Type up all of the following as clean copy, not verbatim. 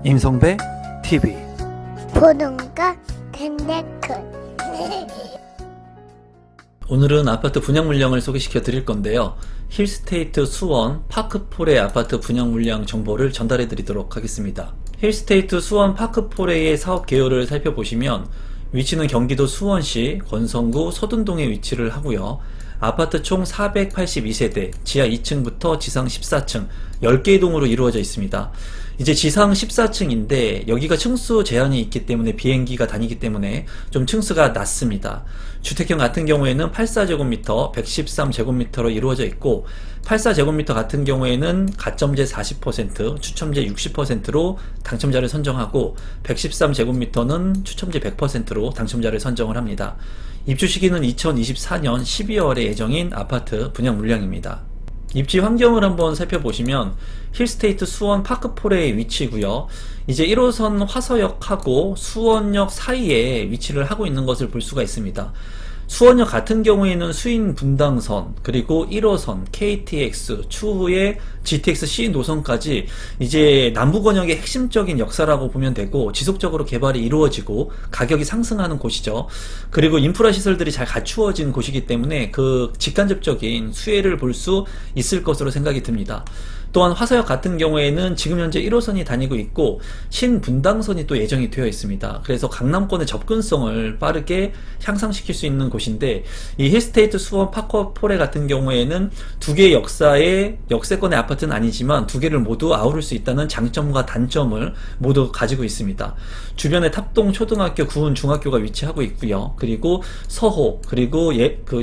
임성배 TV 보동과 텐데크. 오늘은 아파트 분양 물량을 소개시켜 드릴 건데요. 힐스테이트 수원 파크포레 아파트 분양 물량 정보를 전달해 드리도록 하겠습니다. 힐스테이트 수원 파크포레의 사업 개요를 살펴보시면 위치는 경기도 수원시 권성구 서둔동에 위치를 하고요. 아파트 총 482세대, 지하 2층부터 지상 14층, 10개의 동으로 이루어져 있습니다. 이제 지상 14층인데 여기가 층수 제한이 있기 때문에 비행기가 다니기 때문에 좀 층수가 낮습니다. 주택형 같은 경우에는 84제곱미터, 113제곱미터로 이루어져 있고 84제곱미터 같은 경우에는 가점제 40%, 추첨제 60%로 당첨자를 선정하고 113제곱미터는 추첨제 100%로 당첨자를 선정을 합니다. 입주 시기는 2024년 12월에 예정인 아파트 분양 물량입니다. 입지 환경을 한번 살펴보시면 힐스테이트 수원 파크포레의 위치고요. 이제 1호선 화서역하고 수원역 사이에 위치를 하고 있는 것을 볼 수가 있습니다. 수원역 같은 경우에는 수인 분당선, 그리고 1호선, KTX, 추후에 GTX-C 노선까지 이제 남부권역의 핵심적인 역사라고 보면 되고 지속적으로 개발이 이루어지고 가격이 상승하는 곳이죠. 그리고 인프라 시설들이 잘 갖추어진 곳이기 때문에 그 직간접적인 수혜를 볼 수 있을 것으로 생각이 듭니다. 또한 화서역 같은 경우에는 지금 현재 1호선이 다니고 있고 신분당선이 또 예정이 되어 있습니다. 그래서 강남권의 접근성을 빠르게 향상시킬 수 있는 곳인데 이 힐스테이트 수원 파크포레 같은 경우에는 두 개의 역사의 역세권의 아파트는 아니지만 두 개를 모두 아우를 수 있다는 장점과 단점을 모두 가지고 있습니다. 주변에 탑동 초등학교, 구은 중학교가 위치하고 있고요. 그리고 서호, 그리고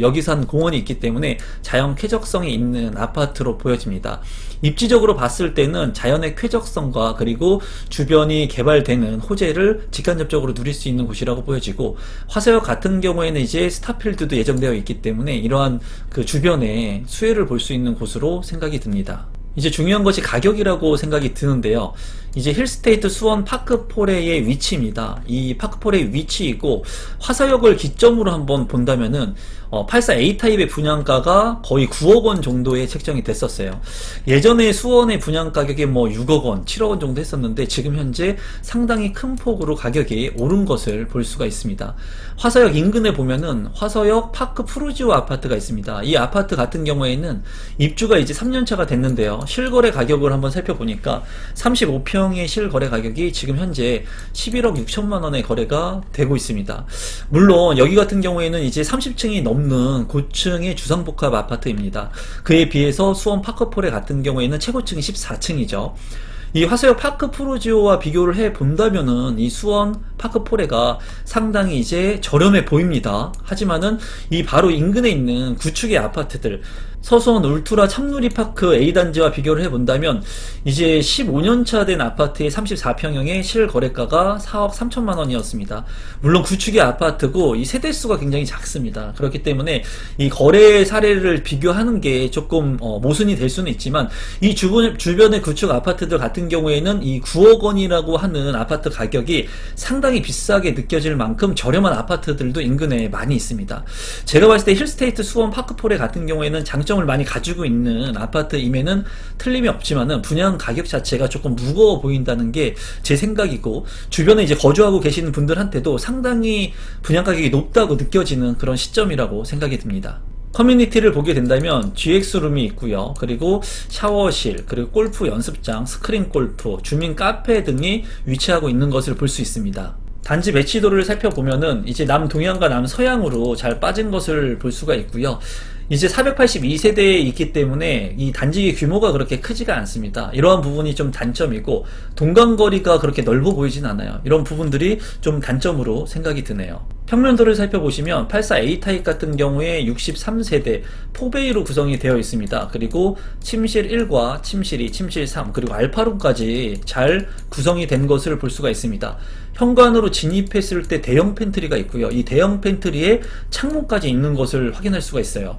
여기산 공원이 있기 때문에 자연 쾌적성이 있는 아파트로 보여집니다. 입지적으로 봤을 때는 자연의 쾌적성과 그리고 주변이 개발되는 호재를 직간접적으로 누릴 수 있는 곳이라고 보여지고 화서역 같은 경우에는 이제 스타필드도 예정되어 있기 때문에 이러한 그 주변에 수혜를 볼 수 있는 곳으로 생각이 듭니다. 이제 중요한 것이 가격이라고 생각이 드는데요. 이제 힐스테이트 수원 파크포레의 위치입니다. 이 파크포레의 위치이고 화서역을 기점으로 한번 본다면은 84A 타입의 분양가가 거의 9억 원 정도에 책정이 됐었어요. 예전에 수원의 분양 가격이 뭐 6억 원, 7억 원 정도 했었는데 지금 현재 상당히 큰 폭으로 가격이 오른 것을 볼 수가 있습니다. 화서역 인근에 보면은 화서역 파크 푸르지오 아파트가 있습니다. 이 아파트 같은 경우에는 입주가 이제 3년차가 됐는데요. 실거래 가격을 한번 살펴보니까 35평의 실거래 가격이 지금 현재 11억 6천만 원의 거래가 되고 있습니다. 물론 여기 같은 경우에는 이제 30층이 넘는 고층의 주상복합 아파트입니다. 그에 비해서 수원 파크포레 같은 경우에는 최고층이 14층이죠. 이 화서역 파크 푸르지오와 비교를 해 본다면은 이 수원 파크포레가 상당히 이제 저렴해 보입니다. 하지만은 이 바로 인근에 있는 구축의 아파트들 서수원 울트라 참누리파크 A단지와 비교를 해본다면 이제 15년차 된 아파트의 34평형의 실거래가가 4억 3천만 원이었습니다. 물론 구축의 아파트고 이 세대수가 굉장히 작습니다. 그렇기 때문에 이 거래 사례를 비교하는 게 조금 모순이 될 수는 있지만 이 주변의 구축 아파트들 같은 경우에는 이 9억 원이라고 하는 아파트 가격이 상당히 비싸게 느껴질 만큼 저렴한 아파트들도 인근에 많이 있습니다. 제가 봤을 때 힐스테이트 수원 파크포레 같은 경우에는 장점을 많이 가지고 있는 아파트임에는 틀림이 없지만은 분양 가격 자체가 조금 무거워 보인다는 게 제 생각이고 주변에 이제 거주하고 계시는 분들한테도 상당히 분양 가격이 높다고 느껴지는 그런 시점이라고 생각이 듭니다. 커뮤니티를 보게 된다면 GX룸이 있고요. 그리고 샤워실, 그리고 골프 연습장, 스크린 골프, 주민 카페 등이 위치하고 있는 것을 볼 수 있습니다. 단지 매치도를 살펴보면은 이제 남동향과 남서향으로 잘 빠진 것을 볼 수가 있고요. 이제 482세대에 있기 때문에 이 단지 규모가 그렇게 크지가 않습니다. 이러한 부분이 좀 단점이고 동간거리가 그렇게 넓어 보이진 않아요. 이런 부분들이 좀 단점으로 생각이 드네요. 평면도를 살펴보시면 84A 타입 같은 경우에 63세대 4베이로 구성이 되어 있습니다. 그리고 침실 1과 침실 2, 침실 3 그리고 알파룸까지 잘 구성이 된 것을 볼 수가 있습니다. 현관으로 진입했을 때 대형 팬트리가 있고요. 이 대형 팬트리에 창문까지 있는 것을 확인할 수가 있어요.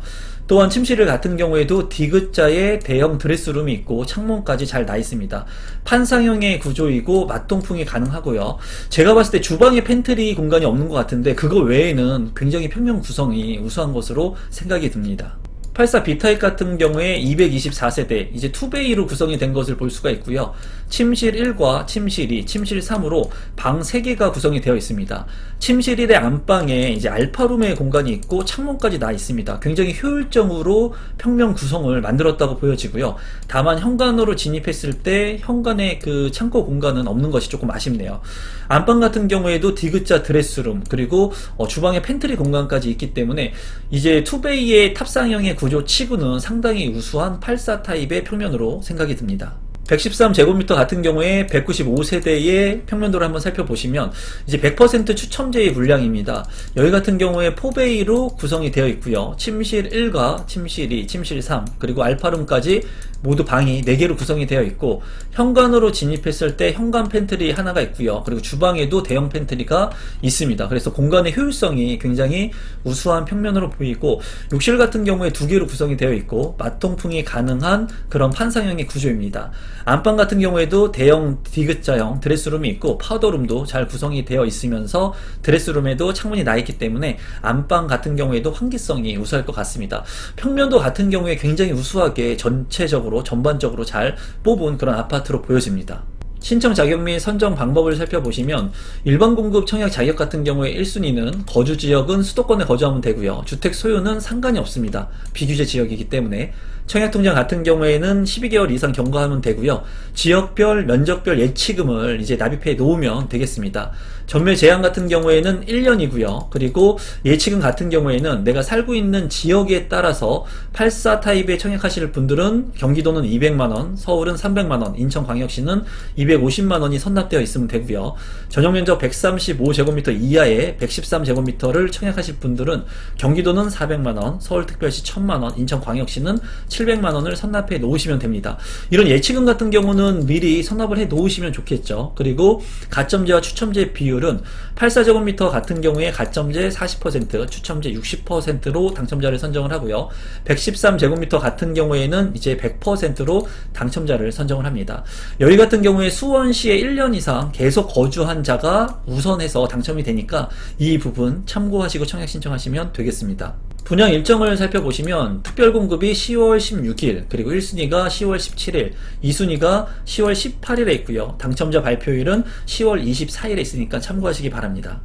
또한 침실 같은 경우에도 D자의 대형 드레스룸이 있고 창문까지 잘 나 있습니다. 판상형의 구조이고 맞통풍이 가능하고요. 제가 봤을 때 주방에 팬트리 공간이 없는 것 같은데 그거 외에는 굉장히 평면 구성이 우수한 것으로 생각이 듭니다. 84 B타입 같은 경우에 224세대, 이제 투베이로 구성이 된 것을 볼 수가 있고요. 침실 1과 침실 2, 침실 3으로 방 3개가 구성이 되어 있습니다. 침실 1의 안방에 이제 알파룸의 공간이 있고 창문까지 나 있습니다. 굉장히 효율적으로 평면 구성을 만들었다고 보여지고요. 다만 현관으로 진입했을 때 현관의 그 창고 공간은 없는 것이 조금 아쉽네요. 안방 같은 경우에도 디귿자 드레스룸, 그리고 주방에 팬트리 공간까지 있기 때문에 이제 투베이의 탑상형의 구조 치고는 상당히 우수한 84 타입의 평면으로 생각이 듭니다. 113제곱미터 같은 경우에 195세대의 평면도를 한번 살펴보시면 이제 100% 추첨제의 물량입니다. 여기 같은 경우에 4베이로 구성이 되어 있고요. 침실 1과 침실 2, 침실 3, 그리고 알파룸까지 모두 방이 4개로 구성이 되어 있고, 현관으로 진입했을 때 현관 팬트리 하나가 있고요. 그리고 주방에도 대형 팬트리가 있습니다. 그래서 공간의 효율성이 굉장히 우수한 평면으로 보이고, 욕실 같은 경우에 2개로 구성이 되어 있고 마통풍이 가능한 그런 판상형의 구조입니다. 안방 같은 경우에도 대형 디귿자형 드레스룸이 있고 파우더룸도 잘 구성이 되어 있으면서 드레스룸에도 창문이 나 있기 때문에 안방 같은 경우에도 환기성이 우수할 것 같습니다. 평면도 같은 경우에 굉장히 우수하게 전반적으로 잘 뽑은 그런 아파트로 보여집니다. 신청 자격 및 선정 방법을 살펴보시면 일반 공급 청약 자격 같은 경우에 1순위는 거주 지역은 수도권에 거주하면 되고요. 주택 소유는 상관이 없습니다. 비규제 지역이기 때문에. 청약통장 같은 경우에는 12개월 이상 경과하면 되고요. 지역별, 면적별 예치금을 이제 납입해 놓으면 되겠습니다. 전매 제한 같은 경우에는 1년이고요. 그리고 예치금 같은 경우에는 내가 살고 있는 지역에 따라서 84 타입에 청약하실 분들은 경기도는 200만원, 서울은 300만원, 인천광역시는 250만원이 선납되어 있으면 되고요. 전용면적 135제곱미터 이하의 113제곱미터를 청약하실 분들은 경기도는 400만원, 서울특별시 1000만원, 인천광역시는 700만원을 선납해 놓으시면 됩니다. 이런 예치금 같은 경우는 미리 선납을 해 놓으시면 좋겠죠. 그리고 가점제와 추첨제 비율은 84제곱미터 같은 경우에 가점제 40%, 추첨제 60%로 당첨자를 선정을 하고요. 113제곱미터 같은 경우에는 이제 100%로 당첨자를 선정을 합니다. 여기 같은 경우에 수원시에 1년 이상 계속 거주한 자가 우선해서 당첨이 되니까 이 부분 참고하시고 청약 신청하시면 되겠습니다. 분양 일정을 살펴보시면 특별공급이 10월 16일, 그리고 1순위가 10월 17일, 2순위가 10월 18일에 있고요. 당첨자 발표일은 10월 24일에 있으니까 참고하시기 바랍니다.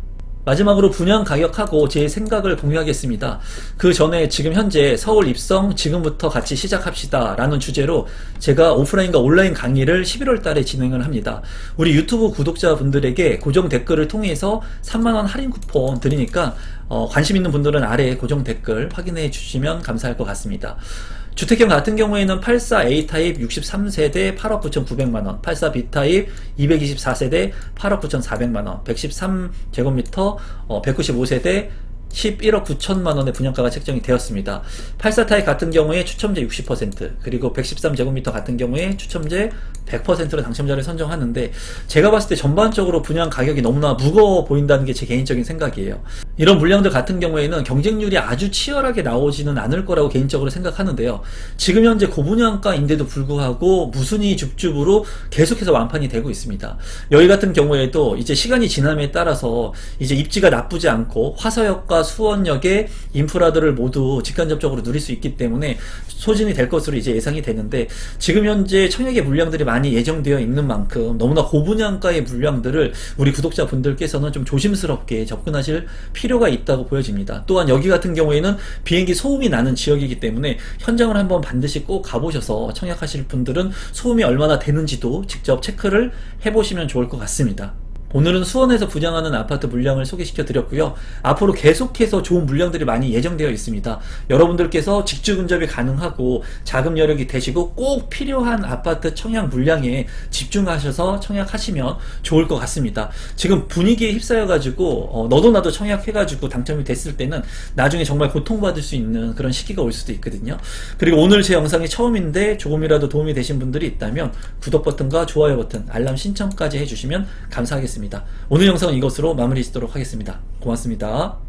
마지막으로 분양 가격하고 제 생각을 공유하겠습니다. 그 전에 지금 현재 서울 입성 지금부터 같이 시작합시다 라는 주제로 제가 오프라인과 온라인 강의를 11월 달에 진행을 합니다. 우리 유튜브 구독자분들에게 고정 댓글을 통해서 3만원 할인 쿠폰 드리니까 관심 있는 분들은 아래 고정 댓글 확인해 주시면 감사할 것 같습니다. 주택형 같은 경우에는 84A 타입 63세대 8억 9,900만원, 84B 타입 224세대 8억 9,400만원, 113제곱미터 195세대 11억 9천만원의 분양가가 책정이 되었습니다. 84 타입 같은 경우에 추첨제 60%, 그리고 113제곱미터 같은 경우에 추첨제 100%로 당첨자를 선정하는데, 제가 봤을 때 전반적으로 분양 가격이 너무나 무거워 보인다는 게 제 개인적인 생각이에요. 이런 물량들 같은 경우에는 경쟁률이 아주 치열하게 나오지는 않을 거라고 개인적으로 생각하는데요. 지금 현재 고분양가인데도 불구하고 무순위 줍줍으로 계속해서 완판이 되고 있습니다. 여기 같은 경우에도 이제 시간이 지남에 따라서 이제 입지가 나쁘지 않고 화서역과 수원역의 인프라들을 모두 직간접적으로 누릴 수 있기 때문에 소진이 될 것으로 이제 예상이 되는데, 지금 현재 청약의 물량들이 많이 예정되어 있는 만큼 너무나 고분양가의 물량들을 우리 구독자분들께서는 좀 조심스럽게 접근하실 필요가 있다고 보여집니다. 또한 여기 같은 경우에는 비행기 소음이 나는 지역이기 때문에 현장을 한번 반드시 꼭 가보셔서 청약하실 분들은 소음이 얼마나 되는지도 직접 체크를 해보시면 좋을 것 같습니다. 오늘은 수원에서 분양하는 아파트 물량을 소개시켜 드렸고요. 앞으로 계속해서 좋은 물량들이 많이 예정되어 있습니다. 여러분들께서 직주 근접이 가능하고 자금 여력이 되시고 꼭 필요한 아파트 청약 물량에 집중하셔서 청약하시면 좋을 것 같습니다. 지금 분위기에 휩싸여 가지고 너도 나도 청약해 가지고 당첨이 됐을 때는 나중에 정말 고통받을 수 있는 그런 시기가 올 수도 있거든요. 그리고 오늘 제 영상이 처음인데 조금이라도 도움이 되신 분들이 있다면 구독 버튼과 좋아요 버튼, 알람 신청까지 해주시면 감사하겠습니다. 오늘 영상은 이것으로 마무리 짓도록 하겠습니다. 고맙습니다.